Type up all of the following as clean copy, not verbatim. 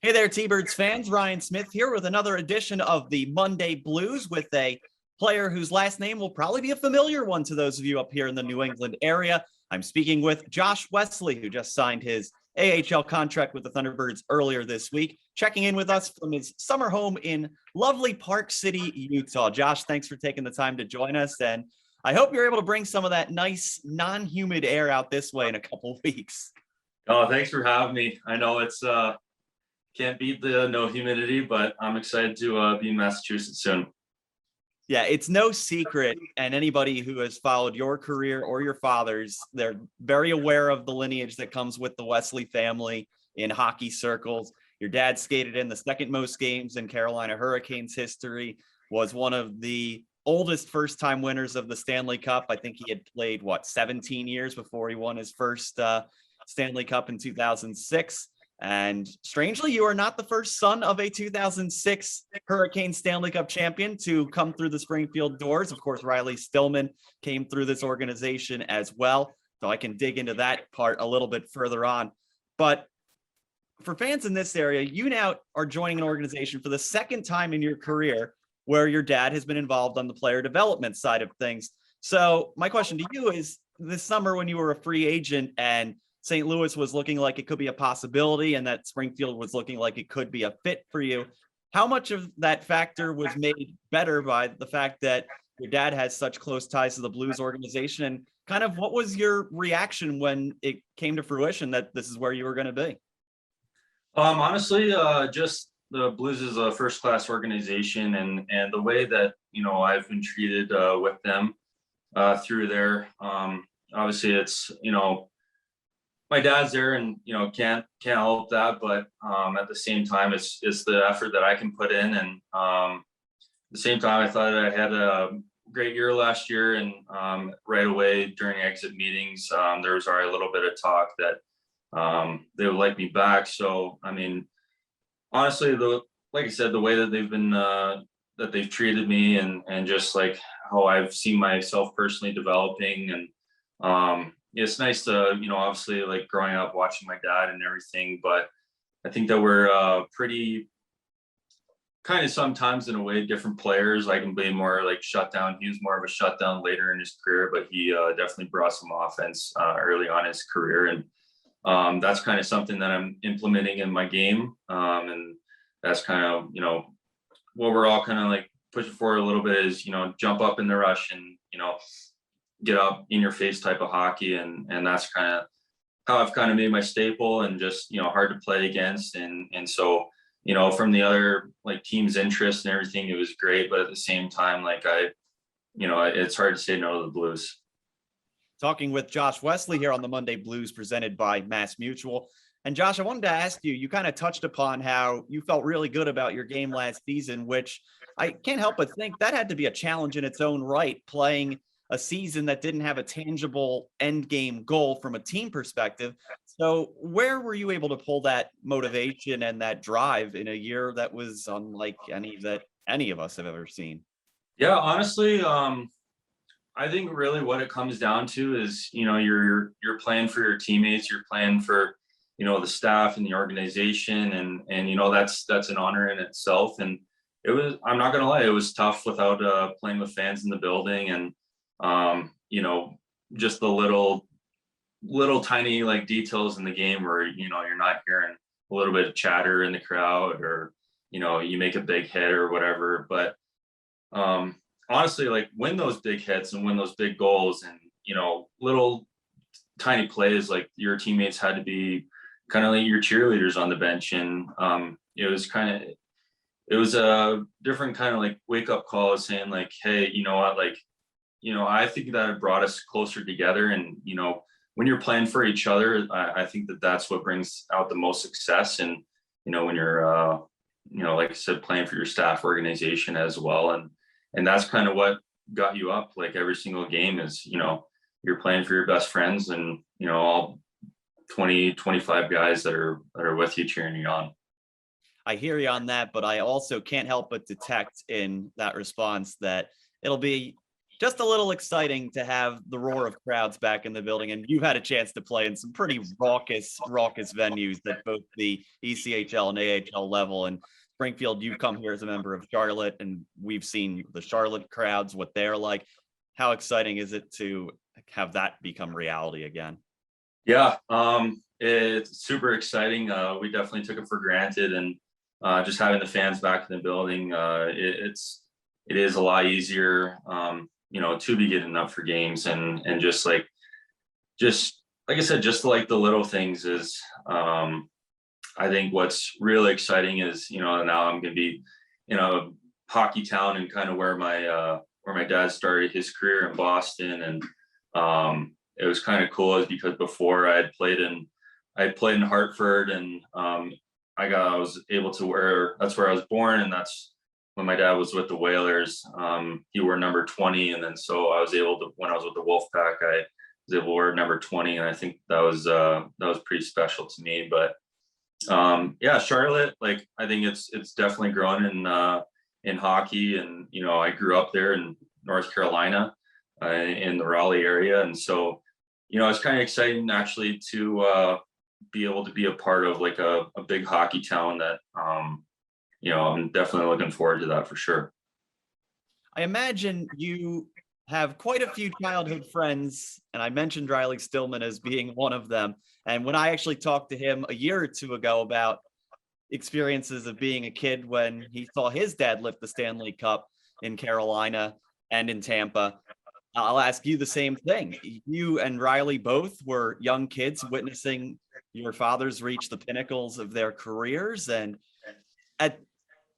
Hey there, T-Birds fans. Ryan Smith here with another edition of the Monday Blues with a player whose last name will probably be a familiar one to those of you up here in the New England area. I'm speaking with Josh Wesley, who just signed his AHL contract with the Thunderbirds earlier this week, checking in with us from his summer home in lovely Park City, Utah. Josh, thanks for taking the time to join us, and I hope you're able to bring some of that nice, non-humid air out this way in a couple of weeks. Oh, thanks for having me. I know it's can't beat the no humidity, but I'm excited to be in Massachusetts soon. Yeah, it's no secret, and anybody who has followed your career or your father's, they're very aware of the lineage that comes with the Wesley family in hockey circles. Your dad skated in the second most games in Carolina Hurricanes history, was one of the oldest first-time winners of the Stanley Cup. I think he had played, 17 years before he won his first Stanley Cup in 2006. And strangely, you are not the first son of a 2006 Hurricane Stanley Cup champion to come through the Springfield doors. Of course, Riley Stillman came through this organization as well. So I can dig into that part a little bit further on. But for fans in this area, you now are joining an organization for the second time in your career where your dad has been involved on the player development side of things. So my question to you is, this summer when you were a free agent and St. Louis was looking like it could be a possibility and that Springfield was looking like it could be a fit for you, how much of that factor was made better by the fact that your dad has such close ties to the Blues organization? And kind of what was your reaction when it came to fruition that this is where you were going to be? Honestly, just the Blues is a first-class organization, and the way that I've been treated with them through there. Obviously, it's my dad's there, and can't help that, but at the same time, it's the effort that I can put in, and at the same time, I thought I had a great year last year, and right away during exit meetings, there was already a little bit of talk that they would like me back. So I mean, honestly, like I said, the way that they've been that they've treated me, and just like how I've seen myself personally developing, and it's nice to, obviously, like growing up watching my dad and everything, but I think that we're pretty kind of sometimes in a way different players. I can be more like shutdown. He was more of a shutdown later in his career, but he definitely brought some offense early on in his career. And that's kind of something that I'm implementing in my game. And that's kind of, what we're all kind of like pushing for a little bit is, jump up in the rush and, get up in your face type of hockey. And that's kind of how I've kind of made my staple, and just, hard to play against. And so, from the other like team's interest and everything, it was great. But at the same time, like it's hard to say no to the Blues. Talking with Josh Wesley here on the Monday Blues presented by MassMutual. And Josh, I wanted to ask you, you kind of touched upon how you felt really good about your game last season, which I can't help but think that had to be a challenge in its own right, playing a season that didn't have a tangible end game goal from a team perspective. So where were you able to pull that motivation and that drive in a year that was unlike any that any of us have ever seen? Yeah, honestly, I think really what it comes down to is, you're playing for your teammates, you're playing for, the staff and the organization, and that's an honor in itself. And I'm not gonna lie, it was tough without playing with fans in the building, and just the little tiny like details in the game where you're not hearing a little bit of chatter in the crowd, or you make a big hit or whatever. But honestly, like win those big hits and win those big goals, and little tiny plays, like your teammates had to be kind of like your cheerleaders on the bench. And it was a different kind of like wake up call, saying like, hey, you know what, like I think that it brought us closer together. And when you're playing for each other, I think that that's what brings out the most success. And when you're like I said, playing for your staff organization as well. And that's kind of what got you up like every single game is, you're playing for your best friends, and, all 20, 25 guys that are with you cheering you on. I hear you on that, but I also can't help but detect in that response that it'll be just a little exciting to have the roar of crowds back in the building. And you've had a chance to play in some pretty raucous venues at both the ECHL and AHL level. And Springfield, you come here as a member of Charlotte, and we've seen the Charlotte crowds, what they're like. How exciting is it to have that become reality again? Yeah, it's super exciting. We definitely took it for granted, and just having the fans back in the building, it is a lot easier, to be getting up for games, and just like I said, just like the little things is, I think what's really exciting is, now I'm going to be in a hockey town, and kind of where my dad started his career in Boston, and it was kind of cool is because before I had played in Hartford, and I was able to wear, that's where I was born, and that's when my dad was with the Whalers. He wore number 20, and then so I was able to, when I was with the Wolfpack, I was able to wear number 20, and I think that was pretty special to me. But yeah, Charlotte, like, I think it's definitely grown in hockey, and I grew up there in North Carolina, in the Raleigh area, and so it's kind of exciting actually to be able to be a part of like a big hockey town that I'm definitely looking forward to that for sure. I imagine you have quite a few childhood friends, and I mentioned Riley Stillman as being one of them. And when I actually talked to him a year or two ago about experiences of being a kid when he saw his dad lift the Stanley Cup in Carolina and in Tampa, I'll ask you the same thing. You and Riley both were young kids witnessing your fathers reach the pinnacles of their careers. And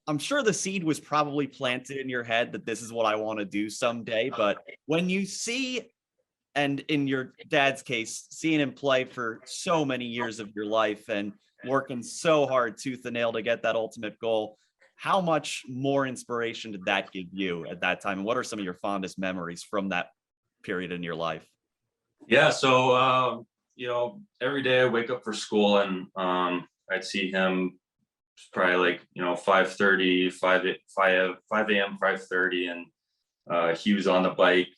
I'm sure the seed was probably planted in your head that this is what I want to do someday. But when you see, and in your dad's case, seeing him play for so many years of your life and working so hard tooth and nail to get that ultimate goal, how much more inspiration did that give you at that time? And what are some of your fondest memories from that period in your life? Yeah, so every day I wake up for school, and I'd see him probably like 5:30, 5 a.m., 5:30, and he was on the bike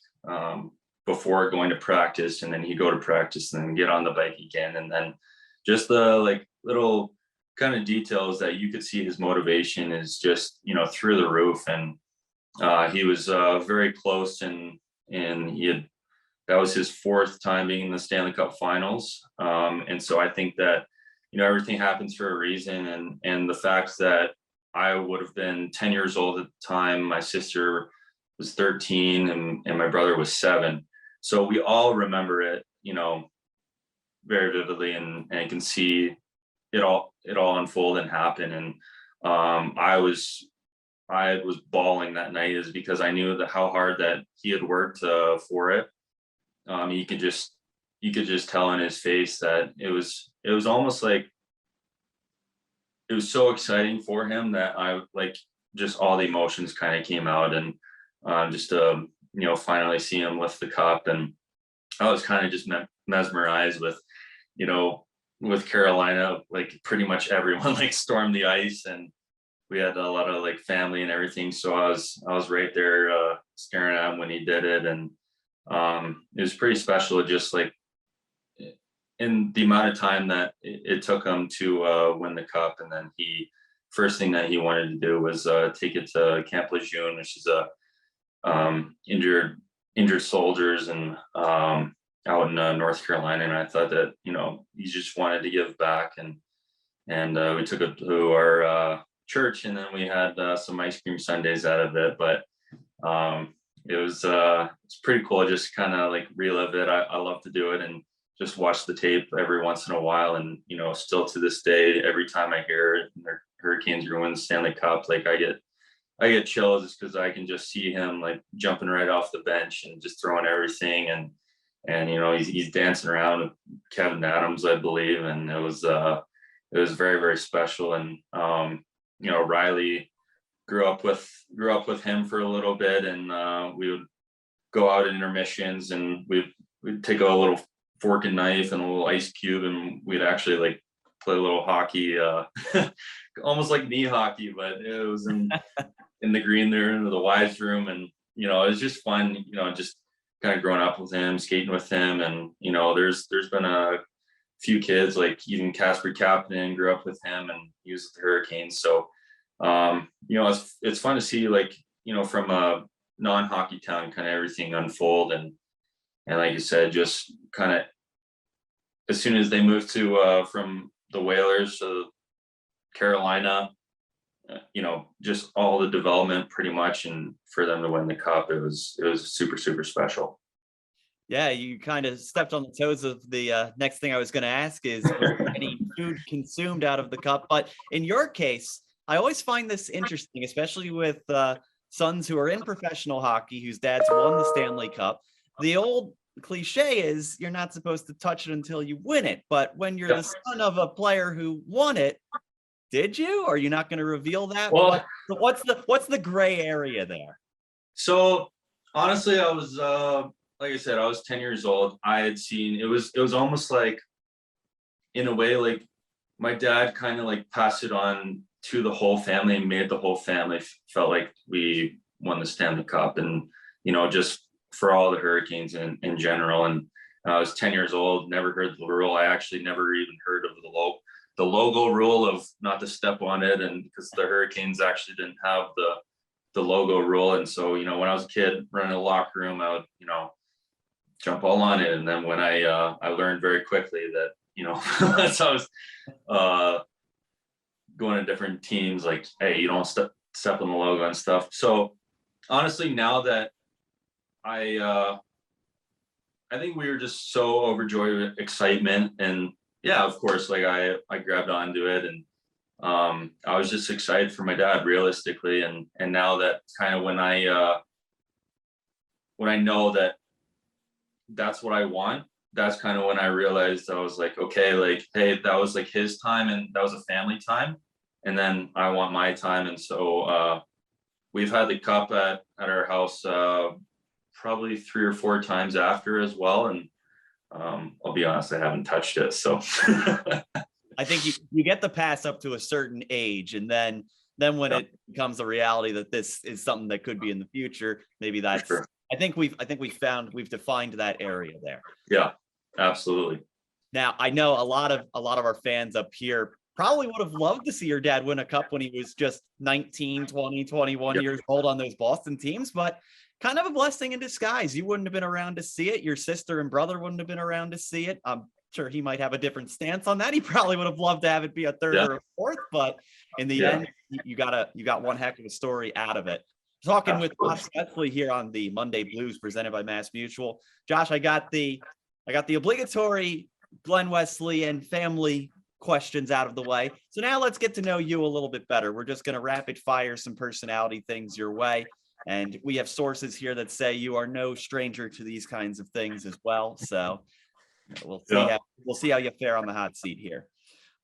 before going to practice, and then he'd go to practice and then get on the bike again, and then just the like little kind of details that you could see his motivation is just through the roof. And he was very close, and that was his fourth time being in the Stanley Cup Finals, and so I think that everything happens for a reason, and the fact that I would have been 10 years old at the time, my sister was 13, and my brother was 7, so we all remember it very vividly, and can see it all unfold and happen. And I was bawling that night, is because I knew that how hard that he had worked for it. You could just tell in his face that it was almost like it was so exciting for him that I like just all the emotions kind of came out, and just to finally see him lift the cup. And I was kind of just mesmerized with Carolina, like pretty much everyone like stormed the ice, and we had a lot of like family and everything. So I was right there staring at him when he did it. And it was pretty special, just like in the amount of time that it took him to win the cup. And then first thing that he wanted to do was take it to Camp Lejeune, which is a injured soldiers, and out in North Carolina. And I thought that he just wanted to give back, and we took it to our church, and then we had some ice cream sundaes out of it. But it's pretty cool, just kind of like relive it. I love to do it and just watch the tape every once in a while, and still to this day, every time I hear it, Hurricanes are winning the Stanley Cup, like I get chills, just because I can just see him like jumping right off the bench and just throwing everything, and he's dancing around with Kevin Adams, I believe, and it was very, very special. And Riley grew up with him for a little bit, and we would go out at intermissions, and we'd take a little fork and knife and a little ice cube, and we'd actually like play a little hockey, almost like knee hockey, but it was in the green there, into the wives room. And it's just fun, just kind of growing up with him, skating with him. And, there's been a few kids, like even Casper Kapanen grew up with him and he was with the Hurricanes. So, it's fun to see, like, from a non-hockey town, kind of everything unfold. And like you said, just kind of as soon as they moved to from the Whalers to Carolina, just all the development pretty much, and for them to win the cup, it was super, super special. Yeah, you kind of stepped on the toes of the next thing I was going to ask is was there any food consumed out of the cup? But in your case, I always find this interesting, especially with sons who are in professional hockey whose dads won the Stanley Cup. The old cliche is you're not supposed to touch it until you win it. But when you're the son of a player who won it, did you? Are you not going to reveal that? Well, What's the gray area there? so honestly, I was like I said, I was 10 years old. I had seen it was almost like, in a way, like my dad kind of like passed it on to the whole family and made the whole family felt like we won the Stanley Cup, and just for all the Hurricanes in general. And I was 10 years old, never heard the rule. I actually never even heard of the logo rule of not to step on it, and because the Hurricanes actually didn't have the logo rule. And so, when I was a kid running the locker room, I would, jump all on it. And then when I learned very quickly that, so I was going to different teams, like, hey, you don't step on the logo and stuff. So honestly, now that I think we were just so overjoyed with excitement, and yeah, of course, like I grabbed onto it, and I was just excited for my dad, realistically. And now that kind of when I know that that's what I want, that's kind of when I realized, I was like, okay, like, hey, that was like his time and that was a family time, and then I want my time. And so we've had the cup at our house probably 3 or 4 times after as well. And I'll be honest, I haven't touched it. So I think you get the pass up to a certain age, and then when it becomes a reality that this is something that could be in the future, maybe that's sure. I think we've defined that area there. Yeah, absolutely. Now, I know a lot of our fans up here probably would have loved to see your dad win a cup when he was just 19, 20, 21 years old on those Boston teams, but kind of a blessing in disguise. You wouldn't have been around to see it. Your sister and brother wouldn't have been around to see it. I'm sure he might have a different stance on that. He probably would have loved to have it be a third or a fourth, but in the end, you got one heck of a story out of it. Talking with Josh Wesley here on the Monday Blues presented by MassMutual. Josh, I got the obligatory Glenn Wesley and family questions out of the way. So now let's get to know you a little bit better. We're just going to rapid fire some personality things your way. And we have sources here that say you are no stranger to these kinds of things as well. So we'll see how you fare on the hot seat here.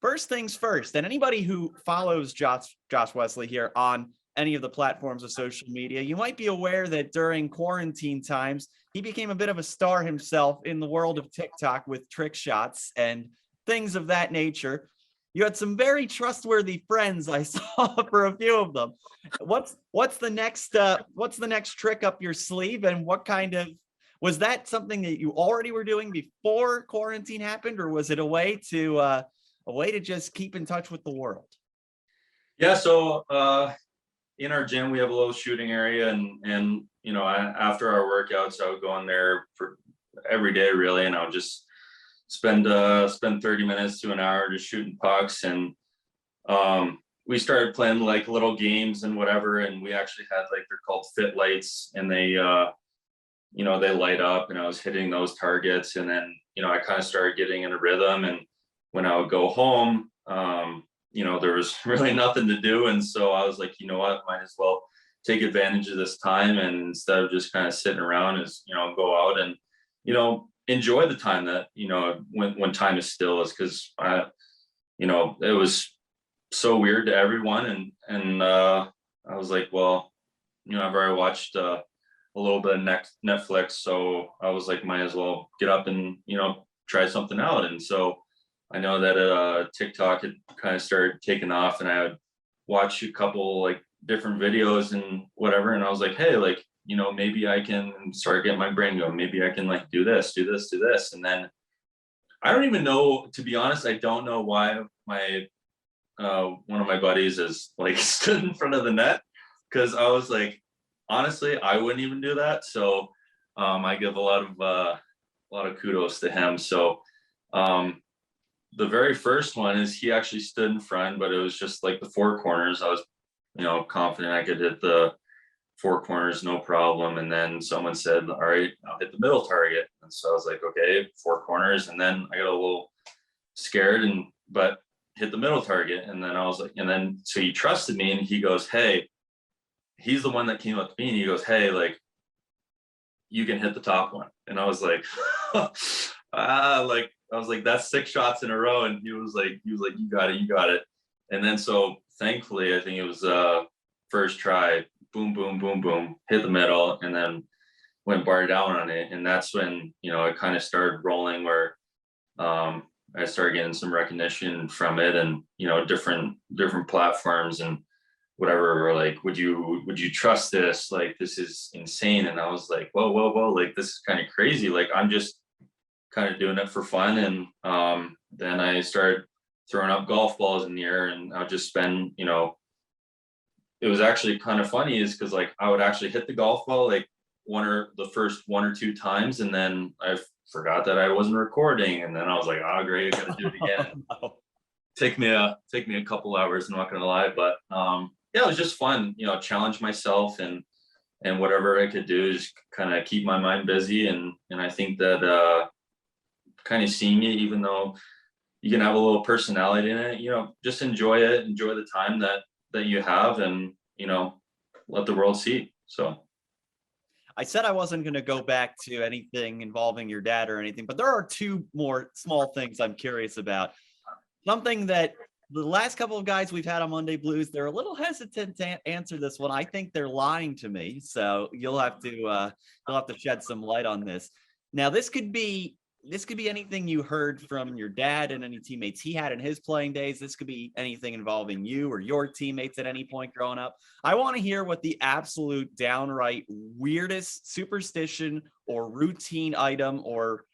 First things first, and anybody who follows Josh Wesley here on any of the platforms of social media, you might be aware that during quarantine times, he became a bit of a star himself in the world of TikTok with trick shots and things of that nature. You had some very trustworthy friends, I saw, for a few of them. What's the next trick up your sleeve, and was that something that you already were doing before quarantine happened, or was it a way to just keep in touch with the world? Yeah, so in our gym we have a little shooting area, and after our workouts I would go in there for every day really, and I would just spend 30 minutes to an hour just shooting pucks. And we started playing like little games and whatever, and we actually had, like, they're called fit lights, and they they light up, and I was hitting those targets. And then I kind of started getting in a rhythm, and when I would go home, there was really nothing to do. And so I was like, you know what, might as well take advantage of this time. And instead of just kind of sitting around, go out and, enjoy the time that, when time is still, is because it was so weird to everyone. And I was like, well, I've already watched a little bit of Netflix. So I was like, might as well get up and, try something out. And so I know that TikTok had kind of started taking off, and I would watch a couple like different videos and whatever. And I was like, hey, like, maybe I can start getting my brain going. Maybe I can like do this, do this, do this. And then I don't even know, to be honest, I don't know why my one of my buddies is like stood in front of the net, because I was like, honestly, I wouldn't even do that. So I give a lot of kudos to him. So the very first one is he actually stood in front, but it was just like the four corners. I was, confident I could hit the four corners, no problem. And then someone said, all right, I'll hit the middle target. And so I was like, okay, four corners. And then I got a little scared but hit the middle target. And then I was like, so he trusted me, and he goes, hey, he's the one that came up to me, and he goes, hey, like, you can hit the top one. And I was like, that's 6 shots in a row. And he was like, you got it, you got it. And then so thankfully, I think it was first try, boom, boom, boom, boom, hit the middle, and then went bar down on it. And that's when, it kind of started rolling, where I started getting some recognition from it, and, different platforms and whatever were like, would you trust this? Like, this is insane. And I was like, whoa, like, this is kind of crazy. Like, I'm just kind of doing it for fun. And then I started throwing up golf balls in the air, and I'll just spend, it was actually kind of funny, is because like I would actually hit the golf ball like the first 1 or 2 times, and then I forgot that I wasn't recording, and then I was like, oh great, I gotta do it again. No. Take me a couple hours, I'm not gonna lie, but yeah, it was just fun, challenge myself, and whatever I could do is kind of keep my mind busy. And I think that kind of seeing it, even though you can have a little personality in it, just enjoy it, enjoy the time that you have, and let the world see. So I said I wasn't going to go back to anything involving your dad or anything, but there are 2 more small things I'm curious about. Something that the last couple of guys we've had on Monday Blues, they're a little hesitant to answer this one. I think they're lying to me, so you'll have to shed some light on this. Now, this could be anything you heard from your dad and any teammates he had in his playing days. This could be anything involving you or your teammates at any point growing up. I want to hear what the absolute downright weirdest superstition or routine item, or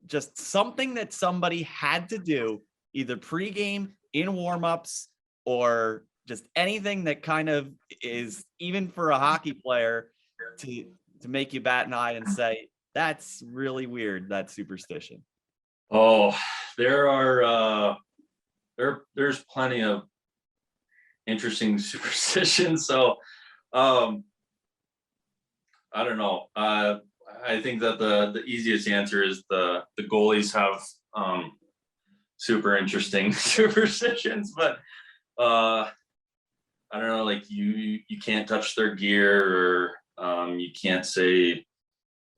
just something that somebody had to do either pregame, in warmups, or just anything that kind of is, even for a hockey player, to make you bat an eye and say, that's really weird, that superstition. Oh, there's plenty of interesting superstitions. So I don't know. I think that the easiest answer is the goalies have super interesting superstitions, but I don't know, like you can't touch their gear, or you can't say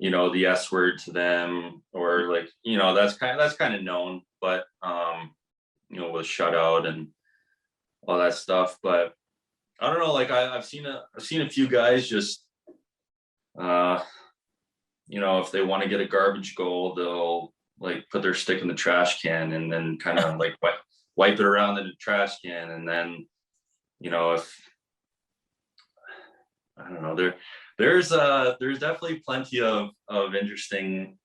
the S word to them, or like that's kind of known, but with shutout and all that stuff. But I don't know, like I've seen a few guys just if they want to get a garbage goal, they'll like put their stick in the trash can and then kind of like wipe it around in the trash can. And then if I don't know, there's definitely plenty of interesting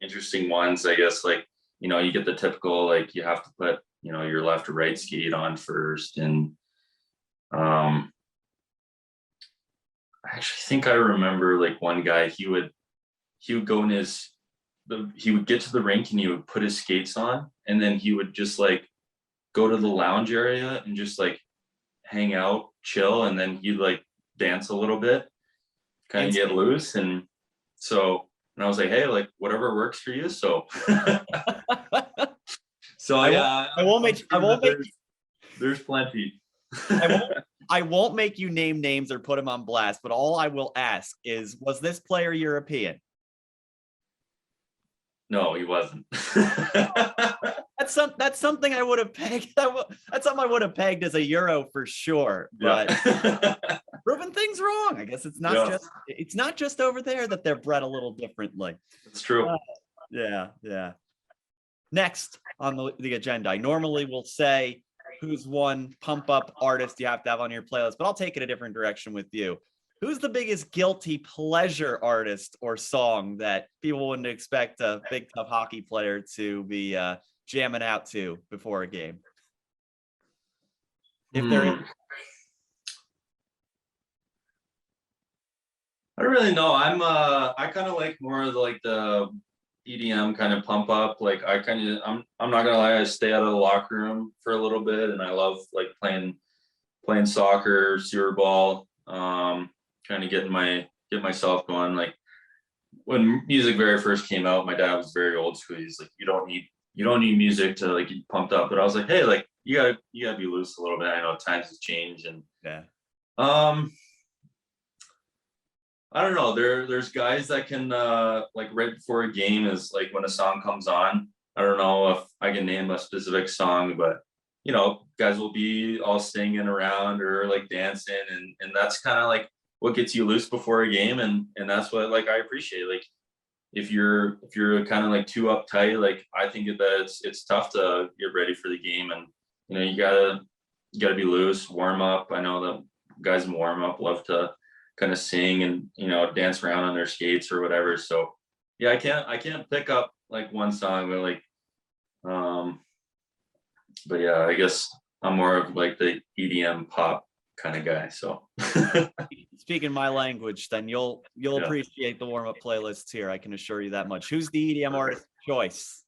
ones, I guess. Like you get the typical, like you have to put your left or right skate on first. And I actually think I remember like one guy, he would go in he would get to the rink, and he would put his skates on, and then he would just like go to the lounge area and just like hang out, chill, and then he'd like dance a little bit, kind of get loose. And I was like, hey, like whatever works for you. So there's plenty. I won't make you name names or put them on blast, but all I will ask is, was this player European? No, he wasn't. That's something I would have pegged. That's something I would have pegged as a Euro for sure. But proving things wrong. I guess it's not just over there that they're bred a little differently. It's true. Yeah. Next on the agenda, I normally will say who's one pump up artist you have to have on your playlist, but I'll take it a different direction with you. Who's the biggest guilty pleasure artist or song that people wouldn't expect a big tough hockey player to be jamming out to before a game? If there is. I don't really know. I kind of like more of like the EDM kind of pump up. Like I'm not gonna lie, I stay out of the locker room for a little bit, and I love like playing soccer, sewer ball, kind of get myself going. Like when music very first came out, my dad was very old school. He's like, you don't need music to like get pumped up. But I was like, hey, like you gotta be loose a little bit. I know times have changed, and Yeah. I don't know. There's guys that can like right before a game is like when a song comes on. I don't know if I can name a specific song, but guys will be all singing around or like dancing, and that's kind of like what gets you loose before a game, and that's what like I appreciate. Like if you're kind of like too uptight, like I think that it's tough to get ready for the game, and you gotta be loose, warm up. I know that guys in warm up love to kind of sing and dance around on their skates or whatever. So yeah, I can't pick up like one song, but like but yeah, I guess I'm more of like the EDM pop kind of guy. So Speaking my language, then you'll Yeah. appreciate the warm up playlists here. I can assure you that much. Who's the EDM artist of choice?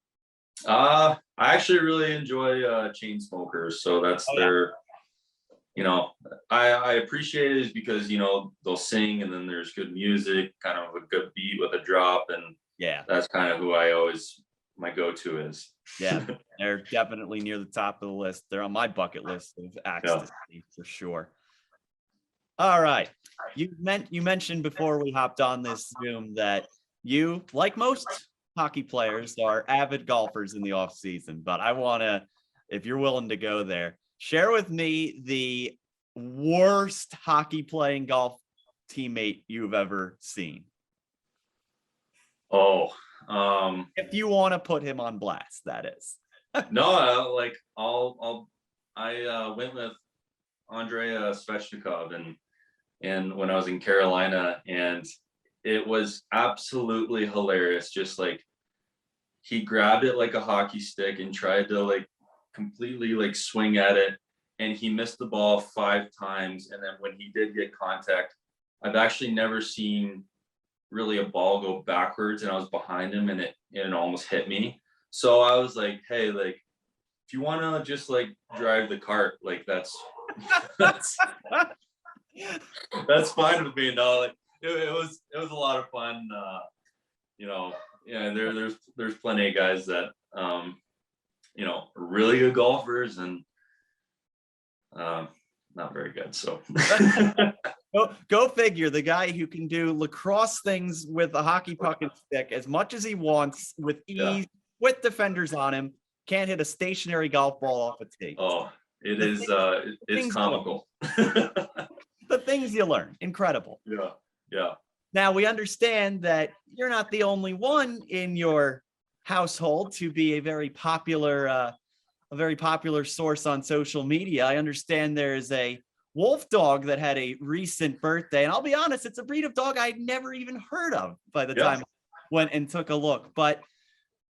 I actually really enjoy Chainsmokers. So that's Oh, yeah. their I appreciate it is because they'll sing and then there's good music, kind of a good beat with a drop, and Yeah. that's kind of who I always my go-to is. Yeah. They're definitely near the top of the list. They're on my bucket list of acts Yeah. to see for sure. All right. You mentioned before we hopped on this Zoom that you, like most hockey players, are avid golfers in the off season. But I want to, if you're willing to go there, share with me the worst hockey playing golf teammate you've ever seen. Oh, If you want to put him on blast, that is. no, like I went with Andrei Svechnikov and when I was in Carolina, and it was absolutely hilarious. Just like he grabbed it like a hockey stick and tried to like completely like swing at it, and he missed the ball 5 times. And then when he did get contact, I've actually never seen really a ball go backwards, and I was behind him and it almost hit me. So I was like, hey, like if you want to just like drive the cart, like that's that's fine with me. No, like it was a lot of fun. Yeah, there's plenty of guys that are really good golfers and not very good. So Go figure. The guy who can do lacrosse things with a hockey puck and stick as much as he wants with ease, with defenders on him, can't hit a stationary golf ball off a tee. Oh, it's comical. The things you learn, incredible. Yeah. Now we understand that you're not the only one in your household to be a very popular source on social media. I understand there is a wolf dog that had a recent birthday, and I'll be honest, it's a breed of dog I'd never even heard of by the time I went and took a look. But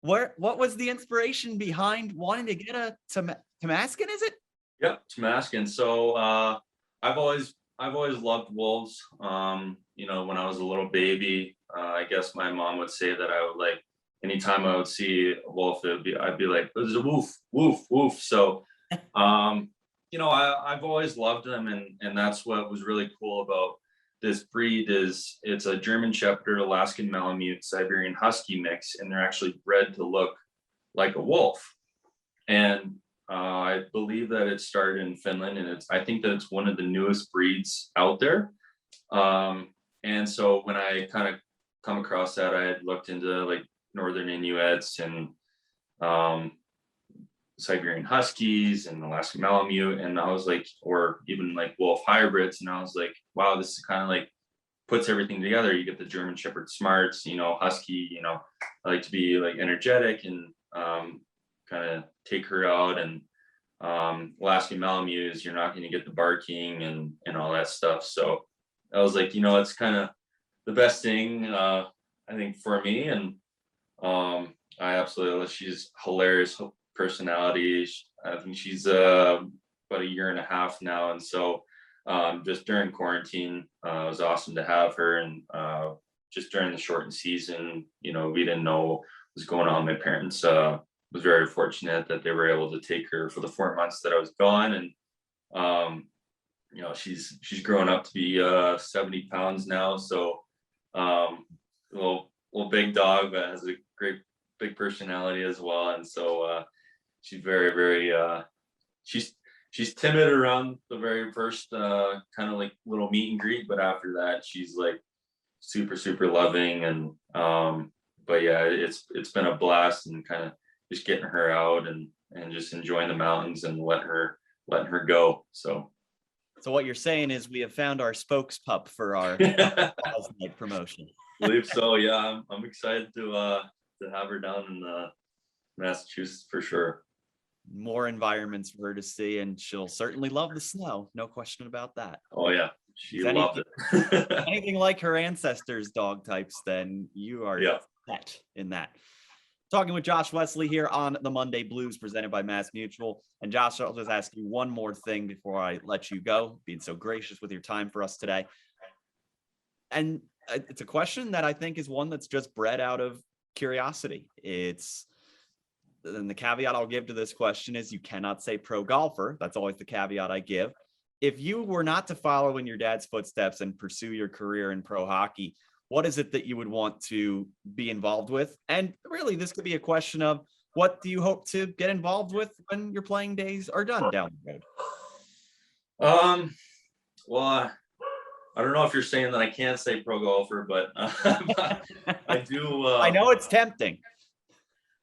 what was the inspiration behind wanting to get a Tamaskin? Is it? Yeah, Tamaskin. So I've always loved wolves. When I was a little baby, I guess my mom would say that I would like anytime I would see a wolf, I'd be like, there's a wolf, woof, woof. So I've always loved them, and that's what was really cool about this breed is it's a German Shepherd, Alaskan Malamute, Siberian Husky mix, and they're actually bred to look like a wolf. And I believe that it started in Finland, and I think that it's one of the newest breeds out there. And so when I kind of come across that, I had looked into like Northern Inuits and Siberian Huskies and Alaskan Malamute, and I was like, or even like wolf hybrids, and I was like, wow, this is kind of like puts everything together. You get the German Shepherd smarts, Husky, I like to be like energetic and kind of take her out, and Alaskan Malamute is you're not going to get the barking and all that stuff. So I was like, it's kind of the best thing, I think, for me. And I absolutely, she's hilarious personality. I think she's about a year and a half now. And so just during quarantine, it was awesome to have her. And just during the shortened season, we didn't know what was going on. My parents was very fortunate that they were able to take her for the 4 months that I was gone. And she's grown up to be 70 pounds now. So little big dog, but has a great big personality as well. And so she's very, very she's timid around the very first kind of like little meet and greet, but after that she's like super, super loving. And but yeah, it's been a blast, and kind of just getting her out and just enjoying the mountains and letting her go. So what you're saying is we have found our spokes pup for our night promotion. I believe so. Yeah, I'm excited to have her down in Massachusetts for sure. More environments for her to see, and she'll certainly love the snow. No question about that. Oh yeah, she loved it. Anything like her ancestors' dog types, then you are set in that. Talking with Josh Wesley here on the Monday Blues presented by MassMutual. And Josh, I'll just ask you one more thing before I let you go, being so gracious with your time for us today. And it's a question that I think is one that's just bred out of curiosity. And the caveat I'll give to this question is you cannot say pro golfer. That's always the caveat I give. If you were not to follow in your dad's footsteps and pursue your career in pro hockey, what is it that you would want to be involved with? And really, this could be a question of what do you hope to get involved with when your playing days are done down the road? Well, I don't know if you're saying that I can't say pro golfer, but I do. I know it's tempting.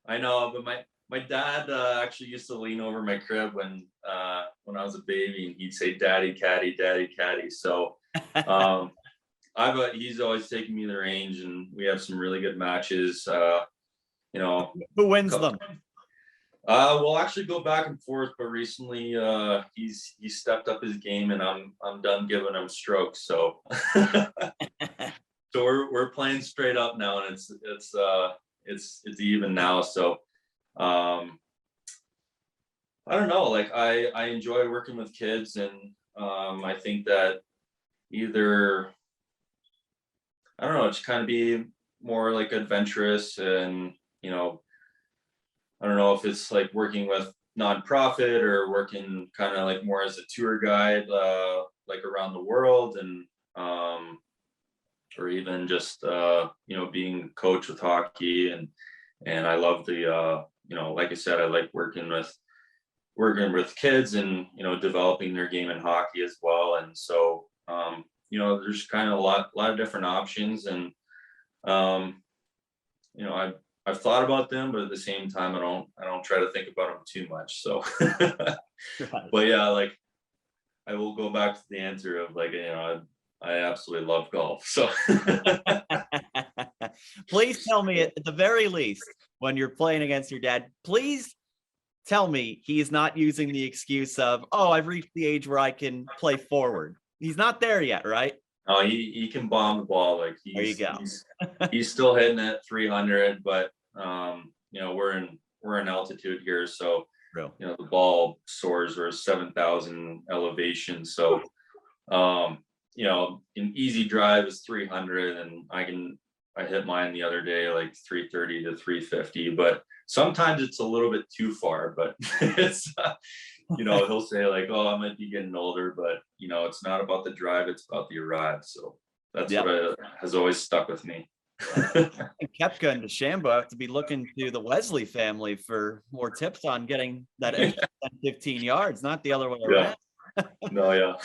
I know, but my dad actually used to lean over my crib when I was a baby, and he'd say, "Daddy caddy, daddy caddy." So he's always taking me the range, and we have some really good matches. Who wins them? We'll actually go back and forth, but recently he's stepped up his game, and I'm done giving him strokes. So so we're playing straight up now, and it's even now. So I don't know, like I enjoy working with kids, and I think that either, I don't know, it's kind of be more like adventurous, and I don't know if it's like working with nonprofit or working kind of like more as a tour guide, like around the world, and or even just being a coach with hockey. And I love the like I said, I like working with kids, and developing their game in hockey as well. And so there's kind of a lot of different options, and I've thought about them, but at the same time, I don't try to think about them too much. So, but yeah, like I will go back to the answer of like, I absolutely love golf. So please tell me at the very least, when you're playing against your dad, please tell me he's not using the excuse of, "Oh, I've reached the age where I can play forward." He's not there yet, right? Oh, he can bomb the ball. Like there you go. he's still hitting at 300, but we're in altitude here, so the ball soars. We're 7,000 elevation, so an easy drive is 300, and I hit mine the other day like 330 to 350, but sometimes it's a little bit too far. But it's he'll say like, "Oh, I might be getting older," but it's not about the drive, it's about the arrive. So that's what has always stuck with me. Kepka and DeChambeau have to be looking to the Wesley family for more tips on getting that extra 15 yards, not the other way around. No, yeah.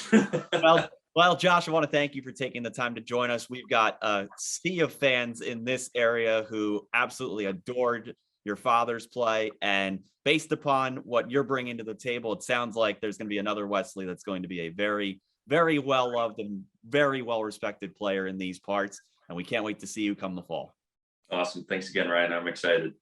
Well, Josh, I want to thank you for taking the time to join us. We've got a sea of fans in this area who absolutely adored your father's play, and based upon what you're bringing to the table, it sounds like there's going to be another Wesley that's going to be a very, very well-loved and very well-respected player in these parts, and we can't wait to see you come the fall. Awesome. Thanks again, Ryan. I'm excited.